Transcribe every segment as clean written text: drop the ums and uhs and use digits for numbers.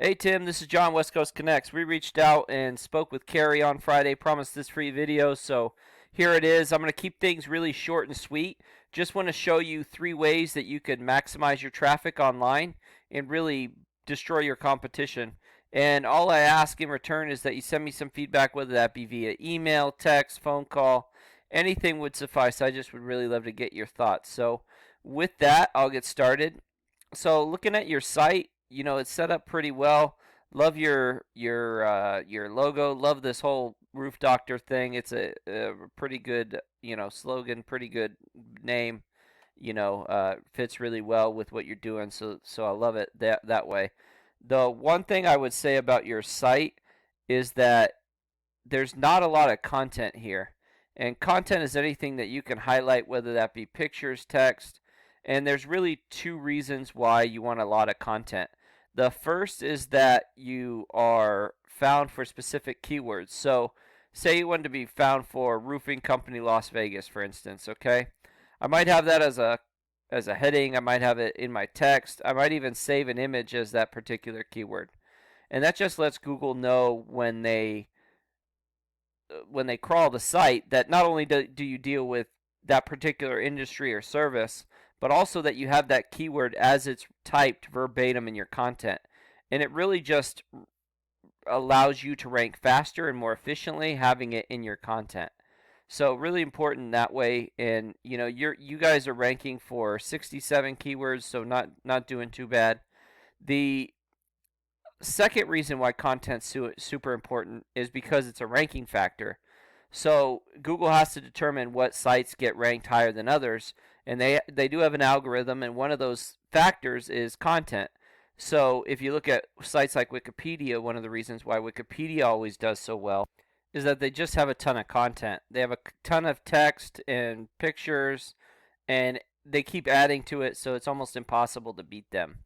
Hey Tim, this is John, West Coast Connects. We reached out and spoke with Carrie on Friday, promised this free video, so here it is. I'm going to keep things really short and sweet. Just want to show you 3 ways that you could maximize your traffic online and really destroy your competition. And all I ask in return is that you send me some feedback, whether that be via email, text, phone call, anything would suffice. I just would really love to get your thoughts. So with that, I'll get started. So looking at your site, it's set up pretty well. Love your logo. Love this whole roof doctor thing. It's a pretty good slogan, pretty good name. Fits really well with what you're doing. So I love it that way. The one thing I would say about your site is that there's not a lot of content here. And content is anything that you can highlight, whether that be pictures, text, and there's really 2 reasons why you want a lot of content. The first is that you are found for specific keywords. So, say you wanted to be found for roofing company Las Vegas, for instance, okay? I might have that as a heading, I might have it in my text, I might even save an image as that particular keyword. And that just lets Google know when they crawl the site that not only do you deal with that particular industry or service, but also that you have that keyword as it's typed verbatim in your content. And it really just allows you to rank faster and more efficiently having it in your content. So really important that way. And you guys are ranking for 67 keywords, so not doing too bad. The second reason why content's super important is because it's a ranking factor. So Google has to determine what sites get ranked higher than others, and they do have an algorithm, and one of those factors is content. So if you look at sites like Wikipedia, one of the reasons why Wikipedia always does so well is that they just have a ton of content. They have a ton of text and pictures, and they keep adding to it, so it's almost impossible to beat them.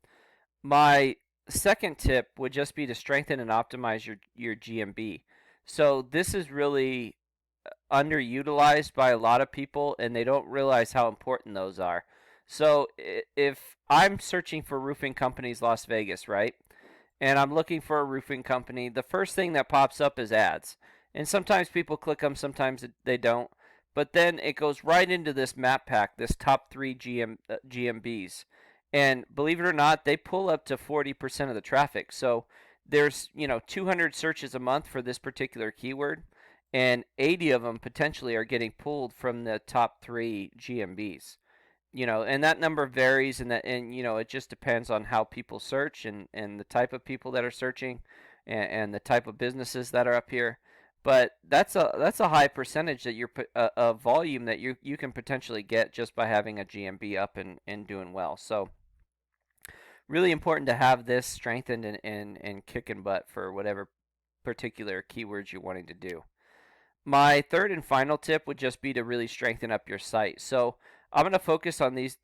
My second tip would just be to strengthen and optimize your GMB. So this is really underutilized by a lot of people, and they don't realize how important those are. So if I'm searching for roofing companies Las Vegas, right? And I'm looking for a roofing company, the first thing that pops up is ads. And sometimes people click them, sometimes they don't. But then it goes right into this map pack, this top 3 GMBs. And believe it or not, they pull up to 40% of the traffic. So there's 200 searches a month for this particular keyword, and 80 of them potentially are getting pulled from the top 3 GMBs. And that number varies, and it just depends on how people search, and the type of people that are searching, and the type of businesses that are up here. But that's a high percentage that a volume that you can potentially get just by having a GMB up and doing well. So really important to have this strengthened and kicking butt for whatever particular keywords you're wanting to do. My third and final tip would just be to really strengthen up your site. So I'm going to focus on these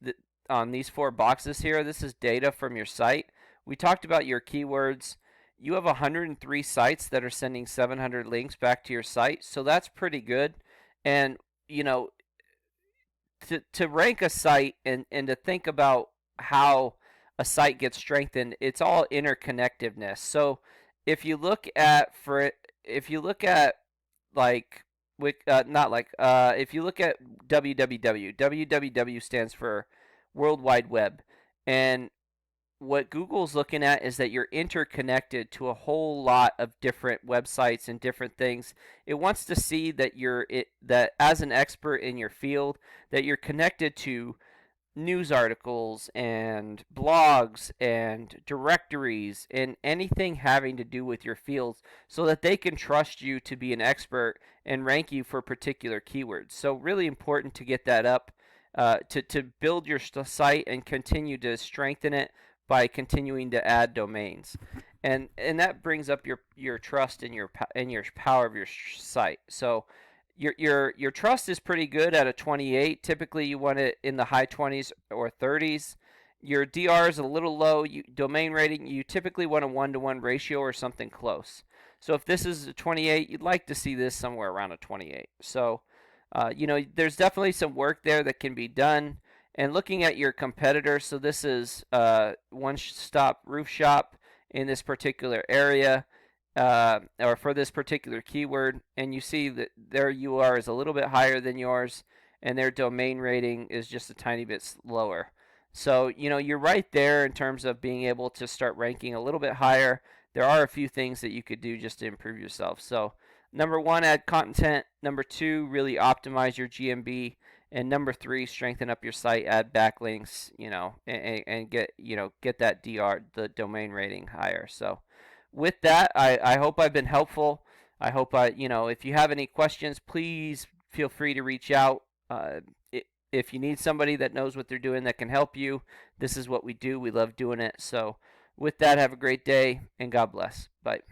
4 boxes here. This is data from your site. We talked about your keywords. You have 103 sites that are sending 700 links back to your site, so that's pretty good. And to rank a site and to think about how a site gets strengthened, it's all interconnectiveness. So if you look at like not like if you look at www stands for World Wide Web, and what Google's looking at is that you're interconnected to a whole lot of different websites and different things. It wants to see that as an expert in your field, that you're connected to news articles and blogs and directories and anything having to do with your fields, so that they can trust you to be an expert and rank you for particular keywords. So really important to get that up, to build your site and continue to strengthen it by continuing to add domains. And that brings up your trust in your power of your site. So your trust is pretty good at a 28. Typically, you want it in the high 20s or 30s. Your DR is a little low. Domain rating, you typically want a 1-to-1 ratio or something close. So if this is a 28, you'd like to see this somewhere around a 28. So, there's definitely some work there that can be done. And looking at your competitors, so this is One Stop Roof Shop, in this particular area, or for this particular keyword, and you see that their UR is a little bit higher than yours, and their domain rating is just a tiny bit lower. So, you're right there in terms of being able to start ranking a little bit higher. There are a few things that you could do just to improve yourself. So, number one, add content. Number two, really optimize your GMB. And number three, strengthen up your site, add backlinks, and get that DR, the domain rating higher. So, with that, I hope I've been helpful. I hope if you have any questions, please feel free to reach out. If you need somebody that knows what they're doing that can help you, this is what we do. We love doing it. So, with that, have a great day and God bless. Bye.